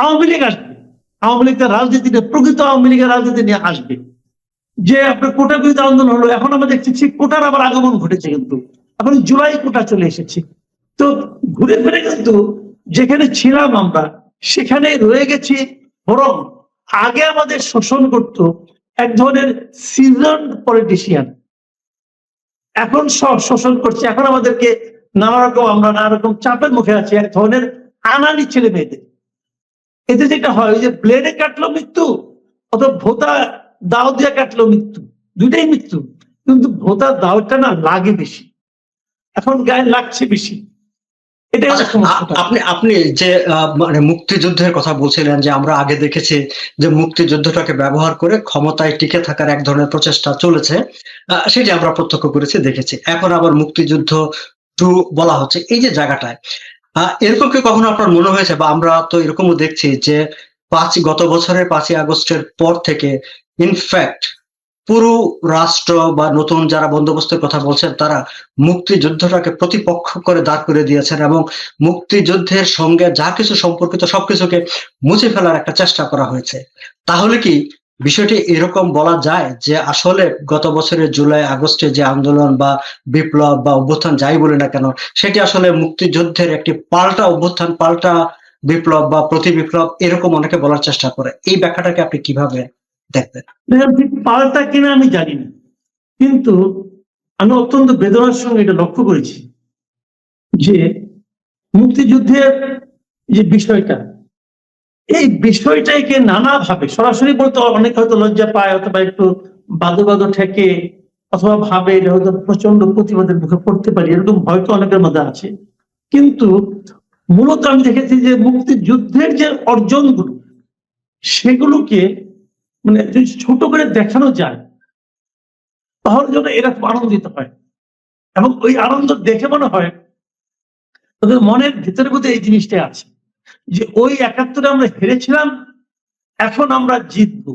আওয়ামী লীগ আসবে, আওয়ামী লীগের রাজনীতিটা প্রকৃত আওয়ামী লীগের রাজনীতি নিয়ে আসবে। যে আপনার কোটা বিরোধী আন্দোলন হলো, এখন আমরা দেখছি ঠিক কোটার আবার আগমন ঘটেছে, কিন্তু এখন জুলাই কোটা চলে এসেছে। তো ঘুরে ফিরে কিন্তু যেখানে ছিলাম আমরা সেখানে রয়ে গেছি, বরং আগে আমাদের শোষণ করত এক ধরনের সিজন পলিটিশিয়ান, এখন শোষণ করছে, এখন আমাদেরকে নানা রকম, আমরা নানা রকম চাপের মুখে আছি এক ধরনের আনানি ছেলে মেয়েদের। এতে যেটা হয়, ওই যে ব্লেডে কাটলো মৃত্যু অথবা ভোতা দাও দিয়ে কাটলো মৃত্যু, দুইটাই মৃত্যু, কিন্তু ভোতা দাওটা না লাগে বেশি, এখন গায়ে লাগছে বেশি। আপনি আপনি যে মানে মুক্তিযুদ্ধের কথা বলছিলেন, যে আমরা আগে দেখেছি যে মুক্তিযুদ্ধটাকে ব্যবহার করে ক্ষমতায় টিকে থাকার এক ধরনের প্রচেষ্টা চলেছে, সেটি আমরা প্রত্যক্ষ করেছি, দেখেছি। এখন আবার মুক্তিযুদ্ধ 2 বলা হচ্ছে। এই যে জায়গাটায় এরকম কি কখনো আপনার মনে হয়েছে, বা আমরা তো এরকমও দেখছি যে গত বছরের 5ই আগস্টের পর থেকে ইনফ্যাক্ট পুরো রাষ্ট্র বা নতুন যারা বন্দোবস্তের কথা বলছেন তারা মুক্তিযুদ্ধটাকে প্রতিপক্ষ করে দাঁড় করে দিয়েছেন এবং মুক্তিযুদ্ধের সঙ্গে যা কিছু সম্পর্কিত সবকিছুকে মুছে ফেলার একটা চেষ্টা করা হয়েছে। তাহলে কি বিষয়টি এরকম বলা যায় যে আসলে গত বছরের জুলাই আগস্টে যে আন্দোলন বা বিপ্লব বা অভ্যুত্থান যাই বলি না কেন, সেটি আসলে মুক্তিযুদ্ধের একটি পাল্টা অভ্যুত্থান, পাল্টা বিপ্লব বা প্রতি বিপ্লব, এরকম অনেকে বলার চেষ্টা করে। এই ব্যাখ্যাটাকে আপনি কিভাবে দেখবেন? ঠিক পাল্টা কিনা আমি জানি না, কিন্তু আমি অত্যন্ত বেদনার সঙ্গে এটা লক্ষ্য করেছি যে মুক্তিযুদ্ধের যে বিষয়টা, এই বিষয়টাকে নানাভাবে, সরাসরি বলতে অনেকে হয়তো লজ্জা পায় অথবা একটু বাদো বাদো ঠেকে অথবা ভাবে এটা হয়তো প্রচন্ড প্রতিবাদের মুখে পড়তে পারি, এরকম হয়তো অনেকের মধ্যে আছে। কিন্তু মূলত আমি দেখেছি যে মুক্তিযুদ্ধের যে অর্জনগুলো, সেগুলোকে মানে যদি ছোট করে দেখানো যায় তাহলে যেন এরা খুব আনন্দিত হয়, এবং ওই আনন্দ দেখে মনে হয় ওদের মনের ভিতরে বোধহয় এই জিনিসটা আছে যে ওই 71-এ আমরা হেরেছিলাম, এখন আমরা জিতবো।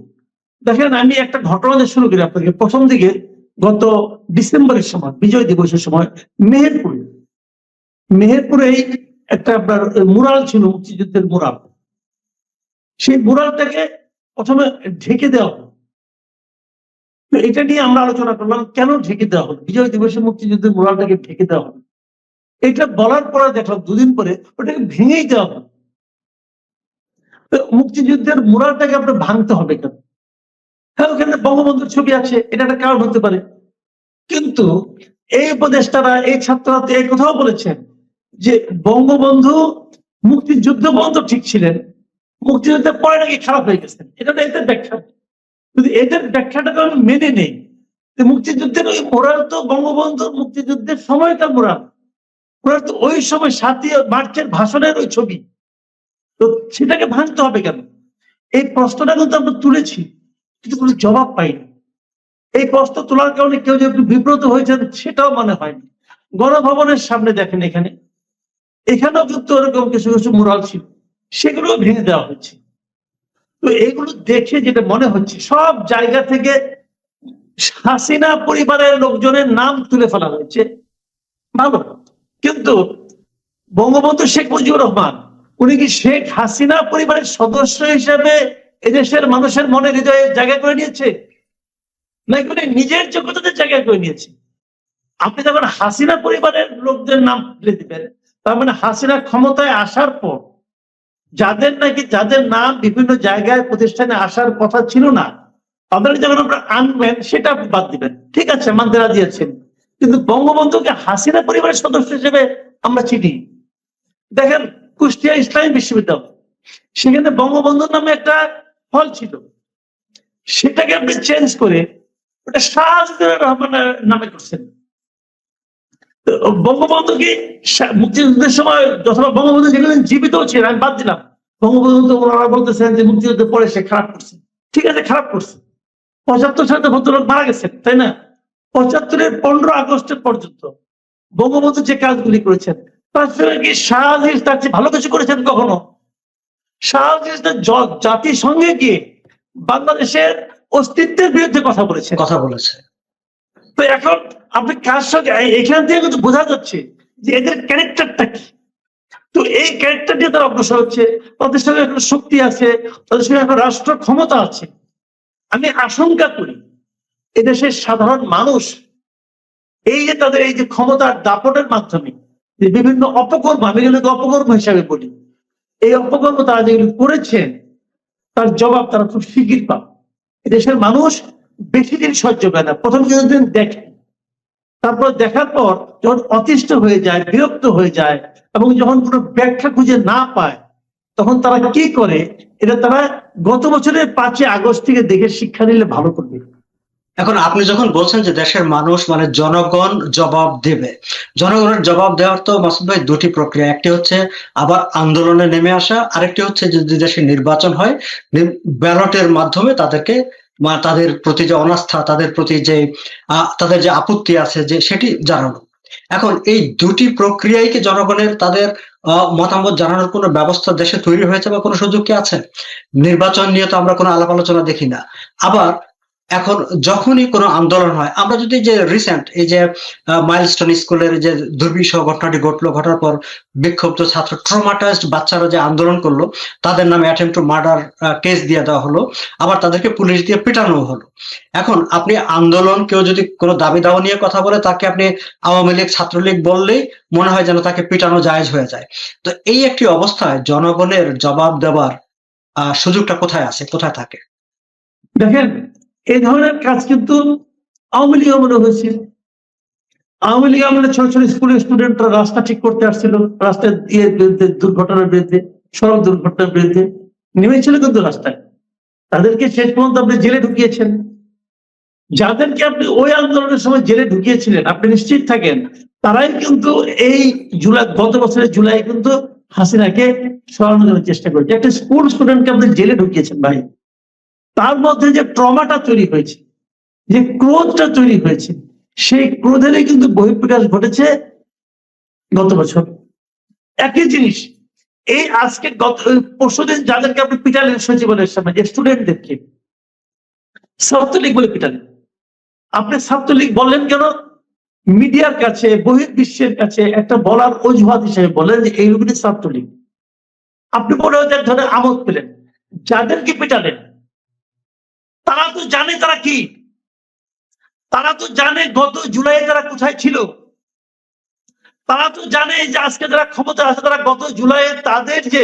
দেখেন, আমি একটা ঘটনা দিয়ে শুরু করি আপনাকে। প্রথম দিকে গত ডিসেম্বরের সময়, বিজয় দিবসের সময় মেহেরপুরে একটা আপনার মুরাল ছিল, মুক্তিযুদ্ধের মুরাল। সেই মুরালটাকে প্রথমে ঢেকে দেওয়া হলো। তো এটা নিয়ে আমরা আলোচনা করলাম, কেন ঢেকে দেওয়া হলো, বিজয় দিবসে মুক্তিযুদ্ধের মুরালটাকে ঢেকে দেওয়া হলো। এটা বলার পরে দেখলাম 2 দিন পরে ওটাকে ভেঙেই দেওয়া হলো। মুক্তিযুদ্ধের মুরালটাকে আপনার ভাঙতে হবে কেন? হ্যাঁ, ওখানে বঙ্গবন্ধুর ছবি আছে, এটা একটা কারণ হতে পারে, কিন্তু এই উপদেষ্টারা, এই ছাত্ররা তো এই কথাও বলেছেন যে বঙ্গবন্ধু মুক্তিযুদ্ধ বন্ধ ঠিক ছিলেন, মুক্তিযুদ্ধের পরে নাকি খারাপ হয়ে গেছেন। এটা তো এদের ব্যাখ্যা, যদি এদের ব্যাখ্যাটাকে আমি মেনে নেই, মুক্তিযুদ্ধের ওই মোরাল তো বঙ্গবন্ধুর মুক্তিযুদ্ধের সময়কার মোরাল, ওরা তো ওই সময় 7ই মার্চের ভাষণের ওই ছবি, তো সেটাকে ভাঙতে হবে কেন? এই প্রশ্নটা কিন্তু আমরা তুলেছি, কিন্তু কোনো জবাব পাইনি। এই প্রশ্ন তোলার কারণে কেউ যে একটু বিব্রত হয়েছেন সেটাও মনে হয়নি। গণভবনের সামনে দেখেন, এখানেও কিন্তু ওরকম কিছু কিছু মুরাল ছিল, সেগুলো ভেঙে দেওয়া হচ্ছে। তো এগুলো দেখে যেটা মনে হচ্ছে, সব জায়গা থেকে হাসিনা পরিবারের লোকজনের নাম তুলে ফেলা হয়েছে, ভালো, কিন্তু বঙ্গবন্ধু শেখ মুজিবুর রহমান উনি কি শেখ হাসিনা পরিবারের সদস্য হিসেবে এদেশের মানুষের মনে হৃদয়ে জায়গা করে নিয়েছে, নাকি উনি নিজের যোগ্যতাতে জায়গা করে নিয়েছে? আপনি যখন হাসিনা পরিবারের লোকদের নাম তুলে দিবেন, তার মানে হাসিনা ক্ষমতায় আসার পর যাদের নাম বিভিন্ন জায়গায় প্রতিষ্ঠানে আসার কথা ছিল না, তাদের যখন আপনারা আনবেন সেটা আপনি বাদ দিবেন, ঠিক আছে, মানতে রাজি আছেন, কিন্তু বঙ্গবন্ধুকে হাসিনা পরিবারের সদস্য হিসেবে আমরা চিনি। দেখেন, কুষ্টিয়া ইসলামী বিশ্ববিদ্যালয়, সেখানে বঙ্গবন্ধুর নামে একটা হল ছিল, সেটাকে আপনি চেঞ্জ করে ওটা শাহজাহান রহমানের নামে করছেন। বঙ্গবন্ধু কি মুক্তিযুদ্ধের সময়, অথবা বঙ্গবন্ধু যেগুলো জীবিত ছিলেন, আমি বাদ দিলাম, বঙ্গবন্ধু ওনারা বলতেছেন যে মুক্তিযুদ্ধের পরে সে খারাপ করছে, ঠিক আছে, খারাপ করছে। 75 সালে ভদ্রলোক মারা গেছেন, তাই না? 75-এর 15 আগস্টের পর্যন্ত বঙ্গবন্ধু যে কাজগুলি করেছেন, তার সঙ্গে কি শাহজাহান তার চেয়ে ভালো কিছু করেছেন কখনো? শাহজাহান জাতিসংঘে গিয়ে বাংলাদেশের অস্তিত্বের বিরুদ্ধে কথা বলেছে। তো এখন আপনি কার সঙ্গে, এখান থেকে কিন্তু বোঝা যাচ্ছে যে এদের ক্যারেক্টারটা কি। তো এই ক্যারেক্টার দিয়ে তারা অগ্রসর হচ্ছে, তাদের সঙ্গে একটা শক্তি আছে, তাদের সঙ্গে একটা রাষ্ট্র ক্ষমতা আছে। আমি আশঙ্কা করি এদেশের সাধারণ মানুষ এই যে তাদের এই যে ক্ষমতার দাপটের মাধ্যমে যে বিভিন্ন অপকর্ম, আমি এগুলোকে অপকর্ম হিসাবে বলি, এই অপকর্ম তারা যেগুলো করেছেন তার জবাব তারা খুব শিগগির পাবে। দেশের মানুষ বেশি দিন সহ্য করে না, প্রথম কিছুদিন দেখে, তারপর দেখার পর যখন অতিষ্ঠ হয়ে যায়, বিরক্ত হয়ে যায় এবং যখন কোনো ব্যাখ্যা খুঁজে না পায়, তখন তারা কি করে, এটা তারা গত বছরের 5ই আগস্ট থেকে দেখে শিক্ষা নিলে ভালো করবে। এখন আপনি যখন বলছেন যে দেশের মানুষ মানে জনগণ জবাব দেবে, জনগণের জবাব দেওয়ার তো মাসুদ ভাই দুটি প্রক্রিয়া, একটি হচ্ছে আবার আন্দোলনে নেমে আসা, আরেকটি হচ্ছে যদি দেশে নির্বাচন হয় ব্যালটের মাধ্যমে তাদেরকে তাদের প্রতি যে অনাস্থা, তাদের প্রতি যে তাদের যে আপত্তি আছে যে সেটি জানানো। এখন এই দুটি প্রক্রিয়ায় কি জনগণের তাদের মতামত জানানোর কোনো ব্যবস্থা দেশে তৈরি হয়েছে বা কোনো সুযোগ কি আছে? নির্বাচন নিয়ে তো আমরা কোনো আলাপ আলোচনা দেখি না। আবার এখন যখনই কোনো আন্দোলন হয়, আমরা যদি যে রিসেন্ট এই যে মাইলস্টোন স্কুলের যে দুর্বিষহ ঘটনাটি ঘটলো, ঘটার পর বিক্ষুব্ধ ছাত্র ট্রমাটাইজড বাচ্চারা যে আন্দোলন করলো, তাদের নামে অ্যাটেম্প টু মার্ডার কেস দিয়ে দেওয়া হলো, আবার তাদেরকে পুলিশ দিয়ে পিটানো হলো। এখন আপনি আন্দোলন, কেউ যদি কোনো দাবি দাওয়া নিয়ে কথা বলে তাকে আপনি আওয়ামী লীগ ছাত্রলীগ বললেই মনে হয় যেন তাকে পিটানো জায়েজ হয়ে যায়। তো এই একটি অবস্থায় জনগণের জবাব দেওয়ার সুযোগটা কোথায় আছে, কোথায় থাকে? দেখেন, এই ধরনের কাজ কিন্তু আওয়ামী লীগ আমলে হয়েছে। আওয়ামী লীগ আমলে ছোট ছোট স্কুলের স্টুডেন্টরা রাস্তা ঠিক করতে আসছিল, রাস্তার দিয়ে বিরুদ্ধে, দুর্ঘটনার বিরুদ্ধে, সড়ক দুর্ঘটনার বিরুদ্ধে নেমেছিল কিন্তু রাস্তায়, তাদেরকে শেষ পর্যন্ত আপনি জেলে ঢুকিয়েছেন। যাদেরকে আপনি ওই আন্দোলনের সময় জেলে ঢুকিয়েছিলেন, আপনি নিশ্চিত থাকেন তারাই কিন্তু এই জুলাই, গত বছরের জুলাই কিন্তু হাসিনাকে সরানোর জন্য চেষ্টা করেছে। একটা স্কুল স্টুডেন্টকে আপনি জেলে ঢুকিয়েছেন ভাই, তার মধ্যে যে ট্রমাটা তৈরি হয়েছে, যে ক্রোধটা তৈরি হয়েছে, সেই ক্রোধেরই কিন্তু বহিঃপ্রকাশ ঘটেছে গত বছর। একই জিনিস এই আজকে পরশুদিন যাদেরকে আপনি পিটালেন সচিবালয়ের সামনে, যে স্টুডেন্টদেরকে ছাত্রলীগ বলে পিটালেন, আপনি ছাত্রলীগ বললেন কেন? মিডিয়ার কাছে, বহির্বিশ্বের কাছে একটা বলার অজুহাত হিসেবে বলেন যে এই লোকটি ছাত্রলীগ। আপনি মনে হয়তো এক ধরনের আমোদ পেলেন। যাদেরকে পিটালেন তারা তো জানে তারা কি, তারা তো জানে গত জুলাইয়ে তারা কোথায় ছিল, তারা তো জানে যে আজকে যারা ক্ষমতা আছে তারা গত জুলাইয়ে তাদের যে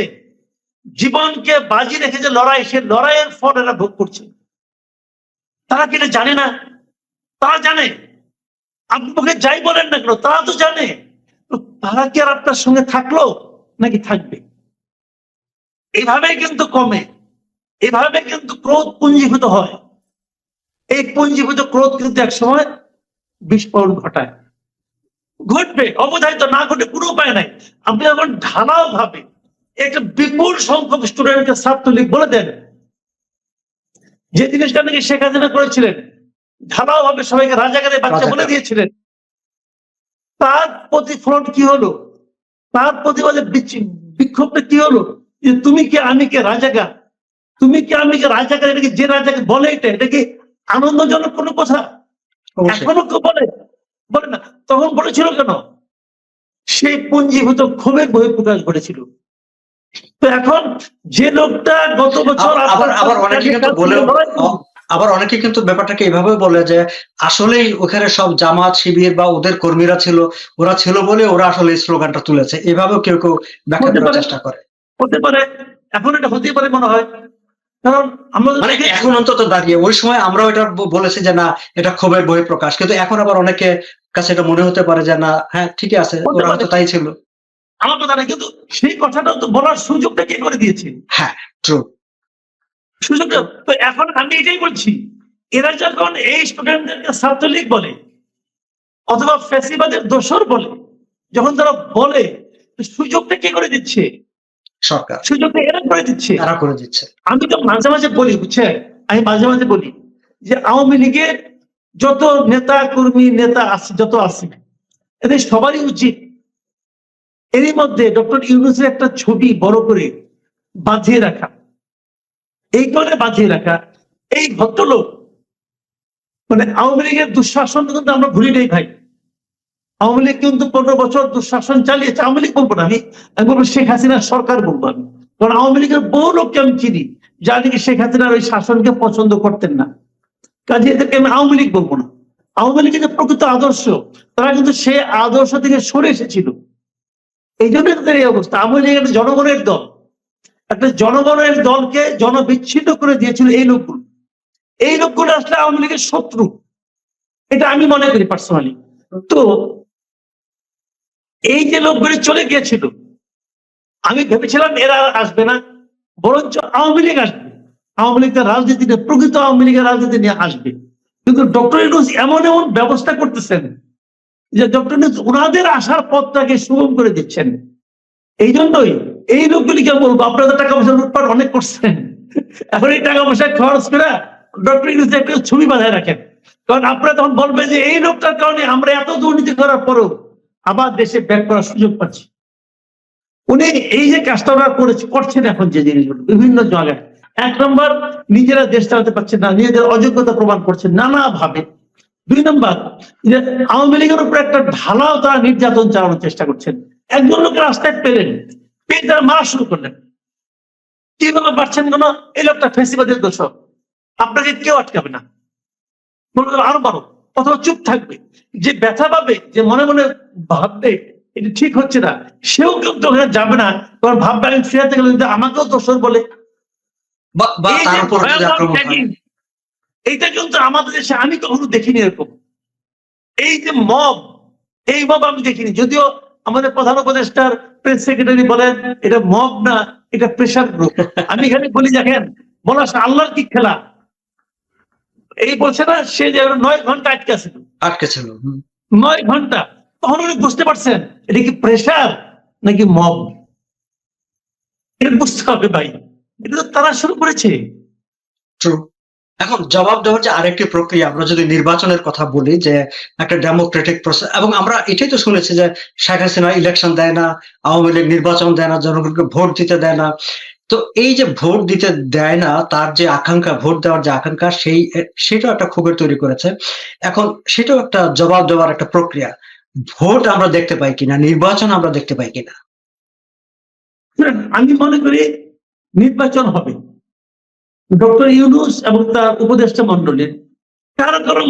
জীবনকে বাজি রেখে যে লড়াই, সে লড়াইয়ের ফল এরা ভোগ করছে। তারা কি এটা জানে না? তারা জানে। আপনি মুখে যাই বলেন না কেন, তারা তো জানে। তারা কি আর আপনার সঙ্গে থাকলো নাকি থাকবে? এইভাবে কিন্তু কমে, এভাবে কিন্তু ক্রোধ পুঞ্জীভূত হয়। এই পুঞ্জীভূত ক্রোধ কিন্তু একসময় বিস্ফোরণ ঘটায়, ঘটবে, অবধারিত না ঘটে কোনো উপায় নাই। আপনি যখন ঢালাও ভাবে একটা বিপুল সংখ্যক স্টুডেন্টকে ছাত্রলীগ বলে দেন, যে জিনিসটা নাকি শেখ হাসিনা করেছিলেন, ঢালাও ভাবে সবাইকে রাজাকারের বাচ্চা বলে দিয়েছিলেন, তার প্রতিফলন কি হলো? তার প্রতিবাদে বিক্ষোভটা কি হলো? যে তুমি কি আমি কে রাজাকার, তুমি কি আমি কে রাজাকার, এটা কি যে রাজাকে বলে, এটা কি আনন্দজনক কোনো কথা? এখনো কেউ বলে? বলে না। তখন বলেছিল কেন? সেই পুঞ্জীভূত ক্ষোভের বহিঃপ্রকাশ ঘটেছিল। তো এখন যে লোকটা গত বছর আবার অনেকে কিন্তু ব্যাপারটাকে এভাবে বলে যে আসলেই ওখানে সব জামাত শিবির বা ওদের কর্মীরা ছিল, ওরা ছিল বলে ওরা আসলে এই স্লোগানটা তুলেছে, এভাবেও কেউ কেউ ব্যাখ্যা করার চেষ্টা করে। হতে পারে, এখন এটা হতেই পারে মনে হয়। কারণ আমরা মানে এখন অন্তত দাঁড়িয়ে, ওই সময় আমরা এটা বলেছি যে না এটা ক্ষোভের বহিঃপ্রকাশ, কিন্তু এখন আবার অনেকে কাছে এটা মনে হতে পারে যে না হ্যাঁ ঠিকই আছে, ওরা হয়তো তাই ছিল। আমার কথা না, কিন্তু সেই কথাটা তো বলার সুযোগটা কে করে দিয়েছে? হ্যাঁ ট্রু, সুযোগটা তো এখন আমি এটাই বলছি, এরা যখন এই স্টুডেন্টদেরকে ছাত্রলীগ বলে অথবা ফ্যাসিবাদের দোসর বলে, যখন তারা বলে, সুযোগটা কে করে দিচ্ছে? সরকার। সুযোগটা এরা করে দিচ্ছে, তারা করে দিচ্ছে। আমি তো মাঝে মাঝে বলি, বুঝছেন, আমি মাঝে মাঝে বলি যে আওয়ামী লীগের যত নেতা কর্মী নেতা আছে, যত আছে, এদের সবারই উচিত এরই মধ্যে ডক্টর ইউনূসের একটা ছবি বড় করে বাঁধিয়ে রাখা, এই করে বাঁধিয়ে রাখা। এই ভদ্রলোক মানে আওয়ামী লীগের দুঃশাসন কিন্তু আমরা ভুলি নেই ভাই, আওয়ামী লীগ কিন্তু 15 বছর দুঃশাসন চালিয়েছে। আওয়ামী লীগ বলবো না, আমি বলবো শেখ হাসিনার সরকার বলবো আমি। কারণ আওয়ামী লীগের বহু লোককে আমি চিনি যারা নাকি শেখ হাসিনার ওই শাসনকে পছন্দ করতেন না। কাজে এদেরকে আমি আওয়ামী লীগ বলবো না। আওয়ামী লীগের যে প্রকৃত আদর্শ, তারা কিন্তু সে আদর্শ থেকে সরে এসেছিল। এই জন্য তাদের এই অবস্থা। আওয়ামী লীগ একটা জনগণের দল, একটা জনগণের দলকে জনবিচ্ছিন্ন করে দিয়েছিল এই লোকগুলো। এই লোকগুলো আসলে আওয়ামী লীগের শত্রু, এটা আমি মনে করি পার্সোনালি। তো এই যে লোকগুলি চলে গিয়েছিল, আমি ভেবেছিলাম এরা আসবে না, বরঞ্চ আওয়ামী লীগ আসবে। আওয়ামী লীগ তার রাজনীতিতে, প্রকৃত আওয়ামী লীগের রাজনীতি নিয়ে আসবে। কিন্তু ডক্টর ইউনূস এমন এমন ব্যবস্থা করতেছেন যে ডক্টর ইউনূস ওনাদের আসার পথটাকে সুগম করে দিচ্ছেন। এই জন্যই এই লোকগুলিকে বলবো, আপনাদের টাকা পয়সা লুটপাট অনেক করছেন, এখন এই টাকা পয়সা খরচ করে ডক্টর ইউনূস একটা ছবি বাঁধায় রাখেন। কারণ আপনারা তখন বলবেন যে এই লোকটার কারণে আমরা এত দুর্নীতি করার পরও আবার দেশে ব্যাক করার সুযোগ পাচ্ছি। উনি এই যে কাজটা ওরা করছেন এখন যে জিনিসগুলো বিভিন্ন জায়গায়, 1 নম্বর নিজেরা দেশ চালাতে পারছেন না, নিজেদের অযোগ্যতা প্রমাণ করছেন নানা ভাবে। 2 নম্বর যে আওয়ামী লীগের উপর একটা ঢালাও তারা নির্যাতন চালানোর চেষ্টা করছেন। একজন লোকের রাস্তায় পেলেন, পেয়ে তারা মারা শুরু করলেন। কিভাবে পারছেন কেন? এই লোকটা ফেসিবাদের দোষক, আপনাকে কেউ আটকাবে না, বলবে আরো বারো, অথবা চুপ থাকবে। যে ব্যথা পাবে, যে মনে মনে ভাববে এটা ঠিক হচ্ছে না, সেও কিন্তু ওখানে যাবে না, কারণ ভাববে আমি ফিরাতে গেলে যদি আমাকেও দোষর বলে। এই যে ভয়াবহ tagging, এইটা কিন্তু আমাদের দেশে আমি কখনো দেখিনি এরকম। এই যে মব, এই মব আমি দেখিনি। যদিও আমাদের প্রধান উপদেষ্টার প্রেস সেক্রেটারি বলেন এটা মব না, এটা প্রেশার গ্রুপ। আমি এখানে বলি দেখেন, বলা আল্লাহর কি খেলা। এই বলছে না সে যে 9 ঘন্টা আটকে ছিল 9 ঘন্টা, তখন উনি বুঝতে পারছেন এটা কি প্রেশার নাকি মব। এটা বুঝতে হবে ভাই, এটা তো তারা শুরু করেছে। এখন জবাব দেওয়ার যে আরেকটি প্রক্রিয়া, আমরা যদি নির্বাচনের কথা বলি, যে একটা ডেমোক্রেটিক প্রসেস, এবং আমরা এটাই তো শুনেছি যে শেখ হাসিনা ইলেকশন দেয় না, আওয়ামী লীগ নির্বাচন দেয় না, জনগণকে ভোট দিতে দেয় না। তো এই যে ভোট দিতে দেয় না, তার যে আকাঙ্ক্ষা, ভোট দেওয়ার যে আকাঙ্ক্ষা, সেটাও একটা ক্ষোভের তৈরি করেছে। এখন সেটাও একটা জবাব দেওয়ার একটা প্রক্রিয়া। ভোট আমরা দেখতে পাই কিনা, নির্বাচন আমরা দেখতে পাই কিনা? আমি মনে করি নির্বাচন হবে। ডক্টর ইউনূস এবং তার উপদেষ্টা মন্ডলীর কারো কারোর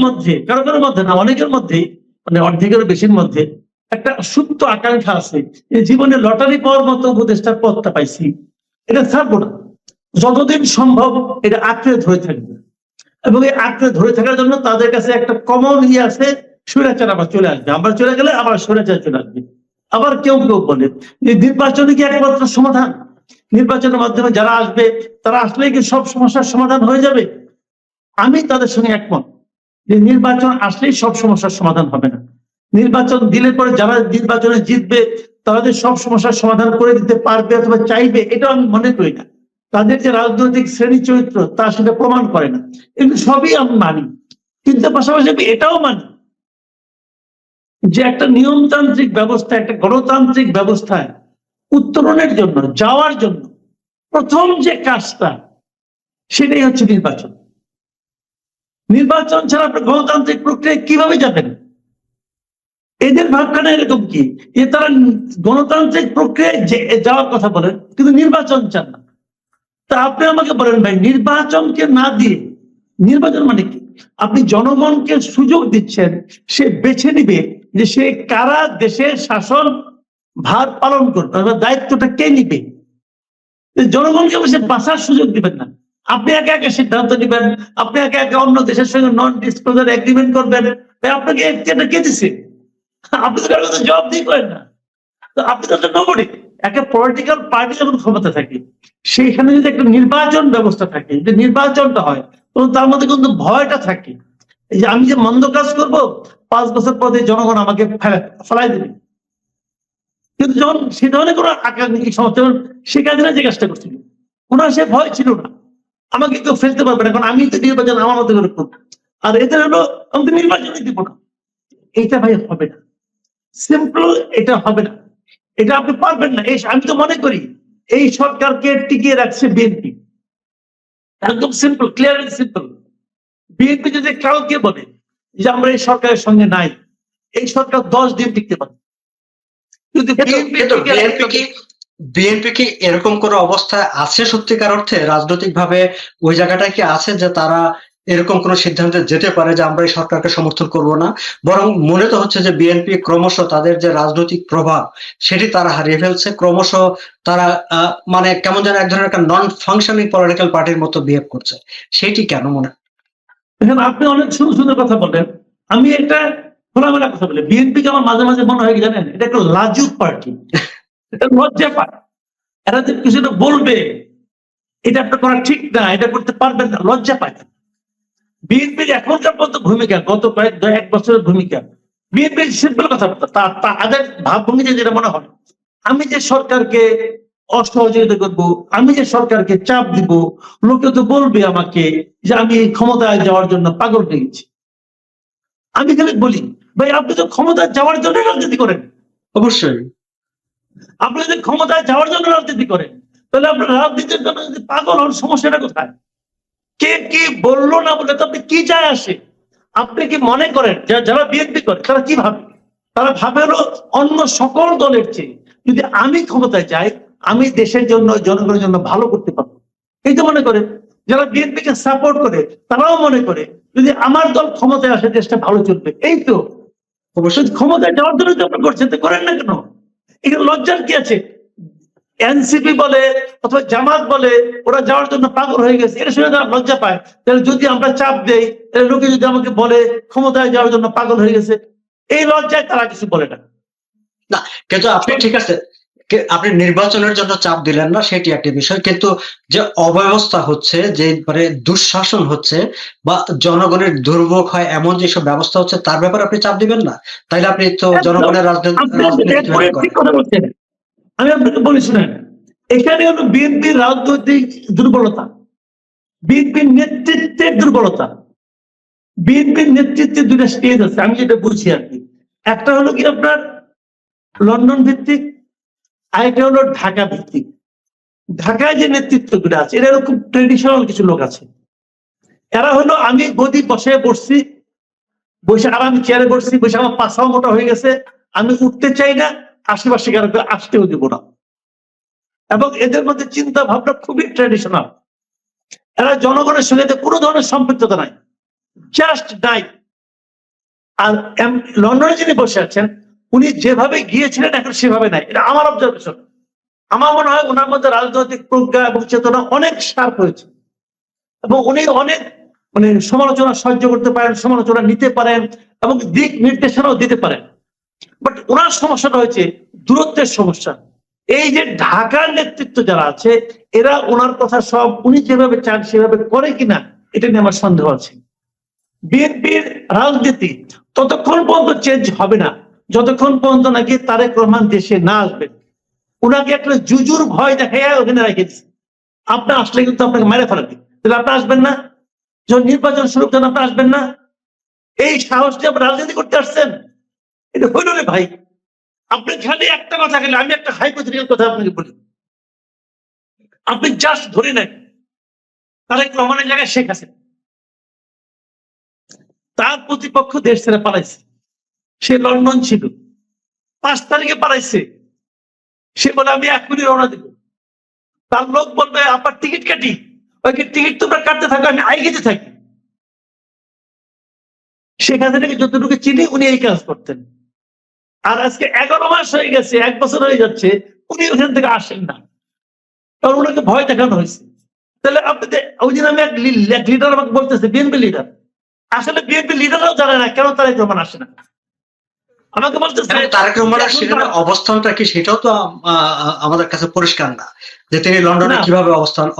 মধ্যে না, অনেকের মধ্যেই, মানে অর্ধেকের বেশির মধ্যে একটা সুপ্ত আকাঙ্ক্ষা আছে, জীবনে লটারি পাওয়ার মতো উপদেষ্টার পদটা পাইছি, এটা ছাড়বো না, যতদিন সম্ভব এটা আঁকড়ে ধরে থাকবে। এবং এই আঁকড়ে ধরে থাকার জন্য তাদের কাছে একটা কমন আছে, স্বৈরাচার আবার চলে আসবে, আমরা চলে গেলে আবার স্বৈরাচার চলে আসবে। আবার কেউ কেউ বলে যে নির্বাচনে কি একমাত্র সমাধান, নির্বাচনের মাধ্যমে যারা আসবে তারা আসলেই কি সব সমস্যার সমাধান হয়ে যাবে? আমি তাদের সঙ্গে একমত যে নির্বাচন আসলেই সব সমস্যার সমাধান হবে না। নির্বাচন দিলে পরে যারা নির্বাচনে জিতবে তাদের সব সমস্যার সমাধান করে দিতে পারবে অথবা চাইবে, এটা আমি মনে করি না। তাদের যে রাজনৈতিক শ্রেণী চরিত্র তা সেটা প্রমাণ করে না। এগুলো সবই আমি মানি, কিন্তু পাশাপাশি আমি এটাও মানি যে একটা নিয়মতান্ত্রিক ব্যবস্থা, একটা গণতান্ত্রিক ব্যবস্থায় উত্তরণের জন্য, যাওয়ার জন্য প্রথম যে কাজটা সেটাই হচ্ছে নির্বাচন। নির্বাচন ছাড়া আপনি গণতান্ত্রিক প্রক্রিয়া কিভাবে যাবেন? এদের ভাবখানা এরকম কি যে তারা গণতান্ত্রিক প্রক্রিয়ায় যাওয়ার কথা বলেন কিন্তু নির্বাচন চান না। তা আপনি আমাকে বলেন ভাই, নির্বাচনকে না দিয়ে, নির্বাচন মানে কি? আপনি জনগণকে সুযোগ দিচ্ছেন, সে বেছে নিবে যে সে কারা দেশের শাসন ভার পালন করবে, দায়িত্বটা কে নিবে। জনগণকে বসে বাঁচার সুযোগ দিবেন না। আপনি একে একে সিদ্ধান্ত নিবেন, আপনি একে একে অন্য দেশের সঙ্গে নন ডিসক্লোজার এগ্রিমেন্ট করবেন। আপনাকে কে দিচ্ছে? আপনি তো কারো কাছে জবাব দিয়ে করেন না। তো আপনি তো নবডি। একটা পলিটিক্যাল পার্টি যখন ক্ষমতা থাকে, সেইখানে যদি একটা নির্বাচন ব্যবস্থা থাকে, যদি নির্বাচনটা হয়, তখন তার মধ্যে কিন্তু ভয়টা থাকে। এই যে আমি যে মন্দ কাজ করব, 5 বছর পরে জনগণ আমাকে ফেলাই দেবে। কিন্তু যখন সে ধরনের কোনো আকাঙ্ক্ষিক সমস্যা, শেখ হাসিনা যে কাজটা করছিল, ওনার সে ভয় ছিল না, আমাকে কেউ ফেলতে পারবে না, কারণ আমি তো নির্বাচন আমার মতো করে করবো। আর এদের হলো আমি তো নির্বাচনই দিব না। এইটা ভাই হবে না, সিম্পল, এটা হবে না, এটা আপনি পারবেন না। আমি তো মনে করি এই সরকারকে টিকিয়ে রাখছে বিএনপি, একদম simple, clear and simple. BNP যদি কাউকে বলে যে আমরা এই সরকারের সঙ্গে নাই, এই সরকার 10 দিন টিকতে পারে। যদি বিএনপি কি এরকম কোনো অবস্থায় আছে সত্যিকার অর্থে রাজনৈতিকভাবে ওই জায়গাটায় কি আছে যে তারা এরকম কোন সিদ্ধান্তে যেতে পারে যে আমরা এই সরকারকে সমর্থন করব না? বরং মনে তো হচ্ছে যে বিএনপি ক্রমশ তাদের যে রাজনৈতিক প্রভাব সেটি তারা হারিয়ে ফেলছে, ক্রমশ তারা মানে কেমন যেন এক ধরনের একটা নন ফাংশনিং পলিটিক্যাল পার্টির মতো বিহেভ করছে, সেটি কেন মনে হয়? আপনি অনেক সুন্দর সুন্দর কথা বলেন। আমি একটা খোলামেলা কথা বলি, বিএনপিকে আমার মাঝে মাঝে মনে হয় কি জানেন, এটা একটা লাজুক পার্টি, এটা লজ্জা পায়। এরা যে কিছু বলবে এটা আপনার করা ঠিক না, এটা করতে পারবেন না, লজ্জা পায়। বিএনপির এখনকার পর্যন্ত ভূমিকা, গত কয়েক 1 বছরের ভূমিকা, বিএনপির সিম্পল কথা তাদের ভাবভঙ্গিতে যেটা মনে হয়, আমি যে সরকারকে অসহযোগিতা করবো, আমি যে সরকারকে চাপ দিব, লোকে তো বলবে আমাকে যে আমি ক্ষমতায় যাওয়ার জন্য পাগল হয়ে গেছি। আমি খালি বলি ভাই, আপনি তো ক্ষমতায় যাওয়ার জন্য রাজনীতি করেন। অবশ্যই আপনি যদি ক্ষমতায় যাওয়ার জন্য রাজনীতি করেন, তাহলে আপনার রাজনীতির জন্য যদি পাগল হন, সমস্যাটা কোথায়? কে কি বললো না বলে তো আপনি কি যায় আসে? আপনি কি মনে করেন যারা বিএনপি করে তারা কি ভাবে? তারা ভাবে হলো অন্য সকল দলের চেয়ে যদি আমি ক্ষমতায় যাই, আমি দেশের জন্য, জনগণের জন্য ভালো করতে পারবো। এই তো মনে করে যারা বিএনপিকে সাপোর্ট করে, তারাও মনে করে যদি আমার দল ক্ষমতায় আসে দেশটা ভালো চলবে। এই তো অবশ্যই ক্ষমতায় যাওয়ার জন্য তো আপনারা করছেন, তো করেন না কেন? এখানে লজ্জার কি আছে? এনসিপি বলে অথবা জামাত বলে ওরা যাওয়ার জন্য পাগল হয়ে গেছে, এটা শুনে তারা লজ্জা পায়। তাহলে যদি আমরা চাপ দেই, তাহলে লোকে যদি আমাকে বলে ক্ষমতায় যাওয়ার জন্য পাগল হয়ে গেছে, এই লজ্জায় তারা কিছু বলে না। না, কিন্তু আপনি ঠিক আছে, আপনি নির্বাচনের জন্য চাপ দিলেন না, সেটি একটি বিষয়, কিন্তু যে অব্যবস্থা হচ্ছে, যে মানে দুঃশাসন হচ্ছে বা জনগণের দুর্ভোগ হয় এমন যেসব ব্যবস্থা হচ্ছে তার ব্যাপারে আপনি চাপ দিবেন না? তাইলে আপনি তো জনগণের ঠিক কথা বলছেন। আমি আপনাকে বলেছি না, এখানে হলো বিএনপির রাজনৈতিক দুর্বলতা, বিএনপির নেতৃত্বের দুর্বলতা। বিএনপির নেতৃত্বে 2টা স্টেজ আছে, আমি যেটা বুঝি আর কি। একটা হলো কি আপনার লন্ডন ভিত্তিক, আরেকটা হলো ঢাকা ভিত্তিক। ঢাকায় যে নেতৃত্বগুলো আছে এরা খুব ট্রেডিশনাল কিছু লোক আছে। এরা হলো আমি গদি বসে বসছি, বসে আর আমি চেয়ারে বসছি, বসে আমার পাছাও মোটা হয়ে গেছে, আমি উঠতে চাই না, আশেপাশে কারো আসতেও দিব না। এবং এদের মধ্যে চিন্তা ভাবনা খুবই ট্রেডিশনাল। এরা জনগণের সঙ্গে কোনো ধরনের সম্পৃক্ততা নাই, জাস্ট নাই। আর লন্ডনে যিনি বসে আছেন উনি যেভাবে গিয়েছিলেন এখন সেভাবে নাই, এটা আমার অবজারভেশন। আমার মনে হয় ওনার মধ্যে রাজনৈতিক প্রজ্ঞা এবং চেতনা অনেক শার্প হয়েছে এবং উনি অনেক মানে সমালোচনা সহ্য করতে পারেন, সমালোচনা নিতে পারেন এবং দিক নির্দেশনাও দিতে পারেন। বাট ওনার সমস্যাটা হয়েছে দূরত্বের সমস্যা। এই যে ঢাকার নেতৃত্ব যারা আছে এরা ওনার কথা সব উনি যেভাবে চান সেভাবে করে কিনা এটা নিয়ে আমার সন্দেহ আছে। বিএনপির রাজনীতি ততক্ষণ পর্যন্ত চেঞ্জ হবে না যতক্ষণ পর্যন্ত নাকি তারেক রহমান দেশে না আসবে। ওনাকে একটা জুজুর ভয় দেখায় ওখানে রেখে দিচ্ছে, আপনি আসলে কিন্তু আপনাকে মেরে ফেলাবে। তাহলে আপনি আসবেন না? যখন নির্বাচন শুরু করেন আপনি আসবেন না? এই সাহস দিয়ে আপনি রাজনীতি করতে আসছেন? এটা হইল রে ভাই। আপনি খালি একটা কথা গেলে, আমি একটা হাইপোথেটিক্যাল কথা আপনাকে বলি, আপনি জাস্ট ধরে নেন তারেক রহমানের জায়গায় শেখ হাসিনা, তার প্রতিপক্ষ দেশ ছেড়ে পালাইছে, সে লন্ডন ছিল, 5 তারিখে পালাইছে, সে বলে আমি এখনই রওনা দিব। তার লোক বলবে আপনার টিকিট কাটি, ওই টিকিট তোমরা কাটতে থাকো, আমি আইগিতে থাকি। শেখ হাসিনাকে যতটুকু চিনি উনি এই কাজ করতেন। আর আজকে 11 মাস হয়ে গেছে, 1 বছর হয়ে যাচ্ছে, উনি ওখান থেকে আসেন না, কারণ ওনাকে ভয় দেখানো হয়েছে। তাহলে আপনি ওই দিন আমি এক লিডার আমাকে বলতেছে বিএনপি লিডার, আসলে বিএনপি লিডাররাও জানে না কেন তারেক রহমান আসে না। আমাকে বলতেছে তারেক রহমানের সেখানে অবস্থানটা কি, সেটাও তো আমাদের কাছে পরিষ্কার না, যে তিনি লন্ডনে কিভাবে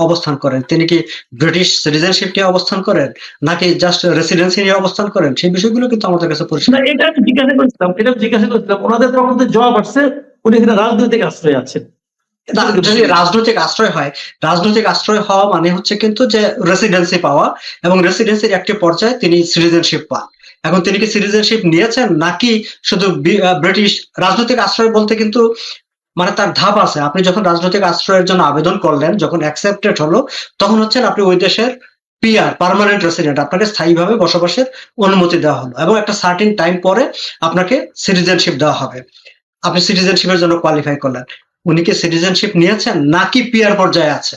অবস্থান করেন। তিনি কি ব্রিটিশ সিটিজেনশিপ নিয়ে অবস্থান করেন নাকি জাস্ট রেসিডেন্সি নিয়ে অবস্থান করেন, সেই বিষয়গুলো কিন্তু আমাদের কাছে পরিষ্কার। এটা আমি জিজ্ঞাসা করেছিলাম, ওনাদের পক্ষ থেকে জবাব আসছে উনি এখানে রাজনৈতিক আশ্রয় আছেন। যদি রাজনৈতিক আশ্রয় হয়, রাজনৈতিক আশ্রয় হওয়া মানে হচ্ছে কিন্তু যে রেসিডেন্সি পাওয়া, এবং রেসিডেন্সির একটি পর্যায়ে তিনি সিটিজেনশিপ পান। এখন তিনি কি সিটিজেনশিপ নিয়েছেন নাকি শুধু ব্রিটিশ? রাজনৈতিক আশ্রয় বলতে কিন্তু মানে তার ধাপ আছে। আপনি যখন রাজনৈতিক আশ্রয়ের জন্য আবেদন করলেন, যখন অ্যাকসেপ্টেড হলো, তখন হচ্ছেন আপনি ওই দেশের পিআর পার্মানেন্ট রেসিডেন্ট, আপনাকে স্থায়ীভাবে বসবাসের অনুমতি দেওয়া হলো এবং একটা সার্টেন টাইম পরে আপনাকে সিটিজেনশিপ দেওয়া হবে। আপনি সিটিজেনশিপের জন্য কোয়ালিফাই করলেন। উনি কি সিটিজেনশিপ নিয়েছেন নাকি পিআর পর্যায়ে আছে?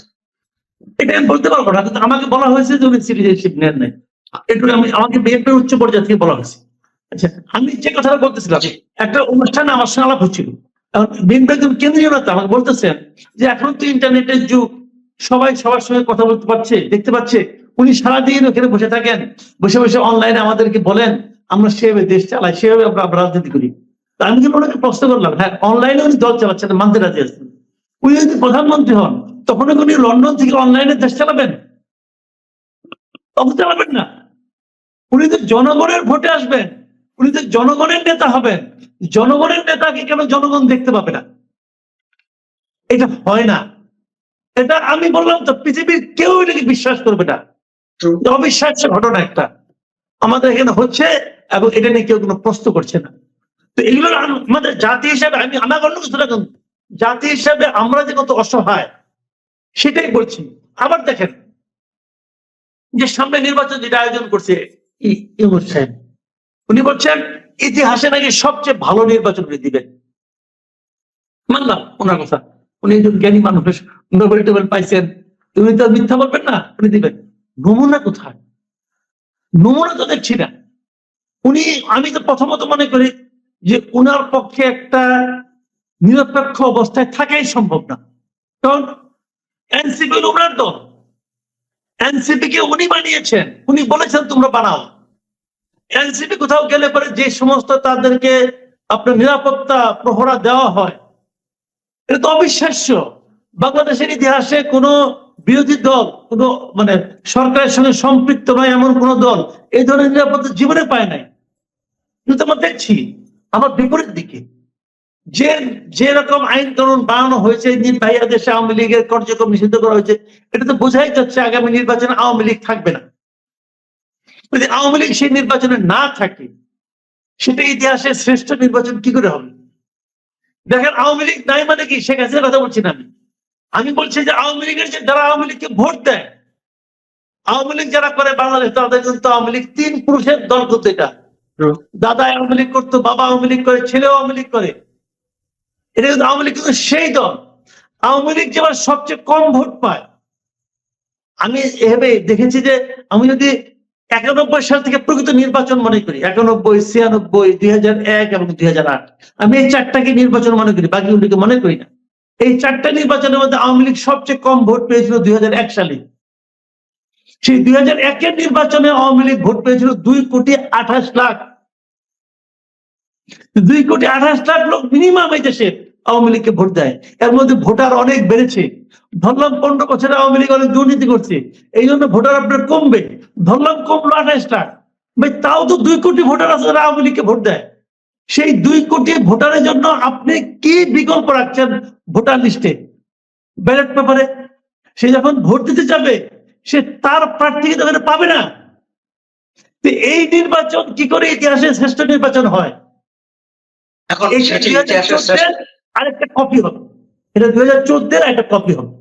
এটা আমি বলতে পারবো না, কিন্তু আমাকে বলা হয়েছে যে উনি সিটিজেনশিপ নেন নাই। একটু আমাকে বিএনপির উচ্চ পর্যায়ে থেকে বলা হয়েছে। আচ্ছা, আমি যে কথাটা বলতেছিলাম, জি। একটা অনুষ্ঠানে আমার সঙ্গে আলাপ হচ্ছিল, বিএনপি একজন কেন্দ্রীয় নেতা আমাকে বলতেছেন যে এখন তো ইন্টারনেটের যুগ, সবাই সবার সঙ্গে কথা বলতে পারছে, দেখতে পাচ্ছে। উনি সারাদিন ওখানে বসে থাকেন, বসে বসে অনলাইনে আমাদেরকে বলেন, আমরা সেভাবে দেশ চালাই, সেভাবে আমরা রাজনীতি করি। তা আমি কিন্তু ওনাকে প্রশ্ন করলাম, হ্যাঁ অনলাইনে উনি দল চালাচ্ছেন, মানতে রাজি আছেন। উনি যদি প্রধানমন্ত্রী হন তখন উনি লন্ডন থেকে অনলাইনে দেশ চালাবেন? তখন চালাবেন না। উনি তো জনগণের ভোটে আসবেন, উনি তো জনগণের নেতা হবেন। জনগণের নেতাকে কেন জনগণ দেখতে পাবে না? এটা হয় না। এটা আমি বললাম তো, পৃথিবীর কেউ এটাকে বিশ্বাস করবে না। অবিশ্বাস্য ঘটনা একটা আমাদের এখানে হচ্ছে, এবং এটা নিয়ে কেউ কোনো প্রশ্ন করছে না। তো এগুলো আমাদের জাতি হিসাবে, আমি আমার অন্য কিছু না, জাতি হিসাবে আমরা যে কত অসহায় সেটাই বলছি। আবার দেখেন যে সামনে নির্বাচন যেটা আয়োজন করছে ইউনূস সাহেব, উনি বলছেন ইতিহাসে নাকি সবচেয়ে ভালো নির্বাচন উনি দিবেন। মানলাম ওনার কথা, উনি একজন জ্ঞানী মানুষ, নোবেল টোবেল পাইছেন, উনি তো মিথ্যা বলবেন না, উনি দিবেন। নমুনা কোথায়? নমুনা তো দেখছি না। উনি, আমি তো প্রথমত মনে করি যে উনার পক্ষে একটা নিরপেক্ষ অবস্থায় থাকাই সম্ভব না। কারণ এনসিপি উনার দল, এনসিপি কে উনি বানিয়েছেন, উনি বলেছেন তোমরা বানাও। এনসিপি কোথাও গেলে পরে যে সমস্ত তাদেরকে আপনার নিরাপত্তা প্রহরা দেওয়া হয়, এটা তো অবিশ্বাস্য। বাংলাদেশের ইতিহাসে কোন বিরোধী দল, কোন মানে সরকারের সঙ্গে সম্পৃক্ত নয় এমন কোন দল এই ধরনের নিরাপত্তা জীবনে পায় নাই। কিন্তু আমরা দেখছি আমার বিপরীত দিকে যে যেরকম আইন কানুন বানানো হয়েছে, নির্বাহী আদেশে আওয়ামী লীগের কার্যক্রম নিষিদ্ধ করা হয়েছে, এটা তো বোঝাই যাচ্ছে আগামী নির্বাচনে আওয়ামী লীগ থাকবে না। যদি আওয়ামী লীগ সেই নির্বাচনে না থাকে, সেটা ইতিহাসের শ্রেষ্ঠ নির্বাচন কি করে হবে? দেখেন, আওয়ামী লীগ নাই মানে কি শেখ হাসিনার কথা বলছি না আমি বলছি যে আওয়ামী লীগের যে যারা আওয়ামী লীগকে ভোট দেয়, আওয়ামী লীগ যারা করে বাংলাদেশ, তাদের কিন্তু আওয়ামী লীগ তিন পুরুষের দল করতো। এটা দাদা আওয়ামী লীগ করতো, বাবা আওয়ামী লীগ করে, ছেলে আওয়ামী লীগ করে। এটা কিন্তু আওয়ামী লীগ কিন্তু সেই দল। আওয়ামী লীগ যেবার সবচেয়ে কম ভোট পায়, আমি এভাবে দেখেছি যে আমি যদি 91 সাল থেকে প্রকৃত নির্বাচন মনে করি, 91, 96, 2001 এবং 2008, আমি এই চারটাকে নির্বাচন মনে করি, বাকিগুলিকে মনে করি না। এই চারটা নির্বাচনের মধ্যে আওয়ামী লীগ সবচেয়ে কম ভোট পেয়েছিল 2001 সালে। সেই 2001-এর নির্বাচনে আওয়ামী লীগ ভোট পেয়েছিল 2,28,00,000। 2,28,00,000 লোক মিনিমাম এই দেশে আওয়ামী লীগকে ভোট দেয়। এর মধ্যে ভোটার অনেক বেড়েছে। ধরলাম 15 বছরে আওয়ামী লীগ অনেক দুর্নীতি করছে, এই জন্য ভোটার আপনার কমবে। ধরলাম কমলো 28,00,000, ভাই তাও তো 2 কোটি ভোটার আছে যারা আওয়ামী লীগকে ভোট দেয়। সেই 2 কোটি ভোটারের জন্য আপনি কি বিকল্প রাখছেন ভোটার লিস্টে, ব্যালট পেপারে? সে যখন ভোট দিতে যাবে, সে তার প্রার্থীকে তখন পাবে না। তো এই নির্বাচন কি করে ইতিহাসের শ্রেষ্ঠ নির্বাচন হয়? এখন আরেকটা কপি হবে, এটা 2014-এর একটা কপি হবে।